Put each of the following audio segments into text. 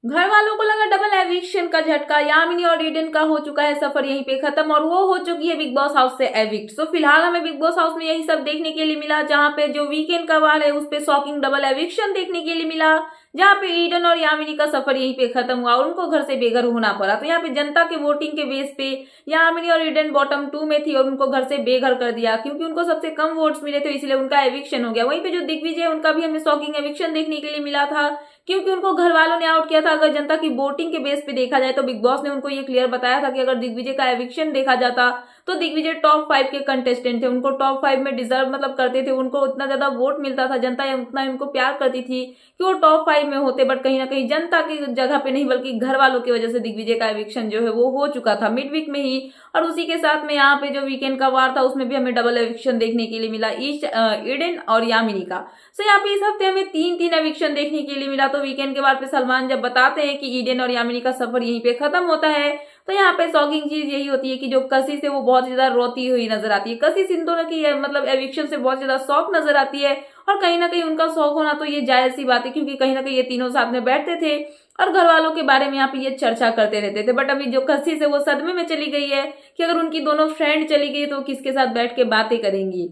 घर वालों को लगा डबल एविक्शन का झटका। यामिनी और ईडन का हो चुका है सफर यहीं पे खत्म और वो हो चुकी है बिग बॉस हाउस से एविक्ट। तो फिलहाल हमें बिग बॉस हाउस में यही सब देखने के लिए मिला, जहां पे जो वीकेंड का वार है उस पे शॉकिंग डबल एविक्शन देखने के लिए मिला, जहां पे ईडन और यामिनी का सफर यहीं पे खत्म हुआ और उनको घर से बेघर होना पड़ा। तो यहाँ पे जनता के वोटिंग के बेस पे यामिनी और ईडन बॉटम 2 में थी और उनको घर से बेघर कर दिया, क्योंकि उनको सबसे कम वोट्स मिले थे, इसलिए उनका एविक्शन हो गया। वहीं पे जो दिग्विजय है उनका भी हमें शॉकिंग एविक्शन देखने के लिए मिला था, क्योंकि उनको घर वालों ने आउट किया था। अगर जनता की वोटिंग के बेस पे देखा जाए तो बिग बॉस ने उनको ये क्लियर बताया था कि अगर दिग्विजय का एविक्शन देखा जाता तो दिग्विजय टॉप 5 के कंटेस्टेंट थे, उनको टॉप 5 में डिजर्व मतलब करते थे, उनको उतना ज्यादा वोट मिलता था, जनता उतना उनको प्यार करती थी कि वो टॉप 5 में होते। बट कहीं ना कहीं जनता की जगह पे नहीं बल्कि घर वालों की वजह से दिग्विजय का एविक्शन जो है वो हो चुका था मिड वीक में ही। और उसी के साथ में यहाँ पे जो वीकेंड का वार था उसमें भी हमें डबल एविक्शन देखने के लिए मिला ईडन और यामिनी का। सो यहाँ पे इस हफ्ते हमें 3-3 एविक्शन देखने के लिए मिला। तो वीकेंड के बाद पे सलमान जब बताते हैं कि ईडन और यामिनी का सफर यहीं पे खत्म होता है, तो यहाँ पे शॉकिंग चीज यही होती है कि जो कशिश है वो बहुत ज्यादा रोती हुई नजर आती है। कशिश इन दोनों की मतलब एविक्शन से बहुत ज्यादा शौक नजर आती है और कहीं ना कहीं उनका शौक होना तो ये जायज सी बात है, क्योंकि कहीं ना कहीं ये तीनों साथ में बैठते थे और घर वालों के बारे में यहाँ पे ये चर्चा करते रहते थे। बट अभी जो कशिश है वो सदमे में चली गई है कि अगर उनकी दोनों फ्रेंड चली गई तो किसके साथ बैठ के बातें करेंगी।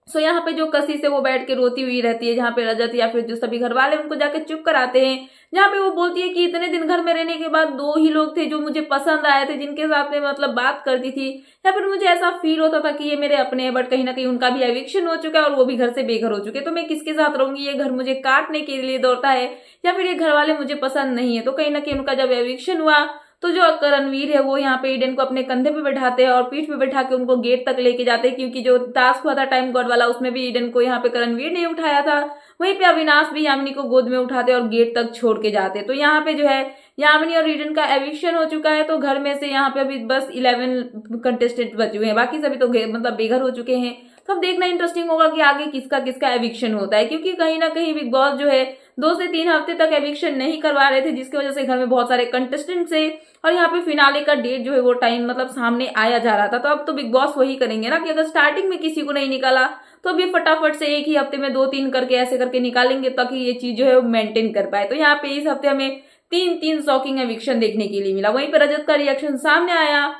सो यहाँ पे जो कशिश है वो बैठ के रोती हुई रहती है, जहाँ पे रजत या फिर जो सभी घर वाले उनको जाके चुप कराते हैं, जहाँ पे वो बोलती है कि इतने दिन घर में रहने के बाद 2 ही लोग थे जो मुझे पसंद आए थे, जिनके साथ में मतलब बात करती थी या फिर मुझे ऐसा फील होता था कि ये मेरे अपने हैं। बट कहीं ना कहीं उनका भी एविक्शन हो चुका है और वो भी घर से बेघर हो चुके, तो मैं किसके साथ रहूंगी, ये घर मुझे काटने के लिए दौड़ता है या फिर ये घर वाले मुझे पसंद नहीं है। तो कहीं ना कहीं उनका जब एविक्शन हुआ तो जो रणवीर है वो यहाँ पे ईडन को अपने कंधे पे बैठाते हैं और पीठ पे बैठा के उनको गेट तक लेके जाते हैं, क्योंकि जो टास्क हुआ था टाइम गॉड वाला उसमें भी ईडन को यहाँ पे रणवीर ने उठाया था। वहीं पे अविनाश भी यामिनी को गोद में उठाते और गेट तक छोड़ के जाते। तो यहाँ पे जो है यामिनी और ईडन का एविक्शन हो चुका है, तो घर में से यहाँ पे अभी बस 11 कंटेस्टेंट बचे हुए हैं, बाकी सभी तो मतलब बेघर हो चुके हैं। तो अब देखना इंटरेस्टिंग होगा कि आगे किसका किसका एविक्शन होता है, क्योंकि कहीं ना कहीं बिग बॉस जो है 2 से 3 हफ्ते तक एविक्शन नहीं करवा रहे थे, जिसकी वजह से घर में बहुत सारे कंटेस्टेंट्स है और यहाँ पे फिनाले का डेट जो है वो टाइम मतलब सामने आया जा रहा था। तो अब तो बिग बॉस वही करेंगे ना कि अगर स्टार्टिंग में किसी को नहीं निकाला तो अभी फटाफट से एक ही हफ्ते में 2-3 करके ऐसे करके निकालेंगे ताकि ये चीज जो है वो मेंटेन कर पाए। तो यहाँ पे इस हफ्ते हमें 3-3 शॉकिंग एविक्शन देखने के लिए मिला। वहीं पर रजत का रिएक्शन सामने आया,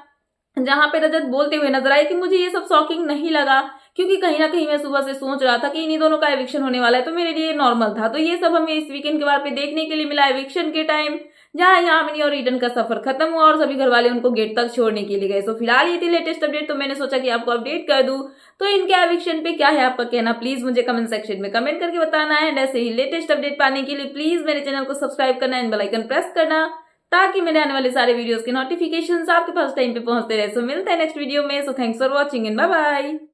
जहां पे रजत बोलते हुए नजर आए कि मुझे ये सब शॉकिंग नहीं लगा, क्योंकि कहीं ना कहीं मैं सुबह से सोच रहा था कि इन्हीं दोनों का एविक्शन होने वाला है, तो मेरे लिए नॉर्मल था। तो ये सब हमें इस वीकेंड के बाद पे देखने के लिए मिला एविक्शन के टाइम, जहां यामिनी और ईडन का सफर खत्म हुआ और सभी घर वाले उनको गेट तक छोड़ने के लिए गए। तो फिलहाल ये थी लेटेस्ट अपडेट, तो मैंने सोचा कि आपको अपडेट कर दूं। तो इनके एविक्शन पे क्या है आपका कहना, प्लीज मुझे कमेंट सेक्शन में कमेंट करके बताना है। ऐसे ही लेटेस्ट अपडेट पाने के लिए प्लीज मेरे चैनल को सब्सक्राइब करना एंड बेल आइकन प्रेस करना, ताकि मेरे आने वाले सारे वीडियोस के नोटिफिकेशंस आपके पास टाइम पे पहुंचते रहे। सो मिलते हैं नेक्स्ट वीडियो में। So thanks for watching and bye bye.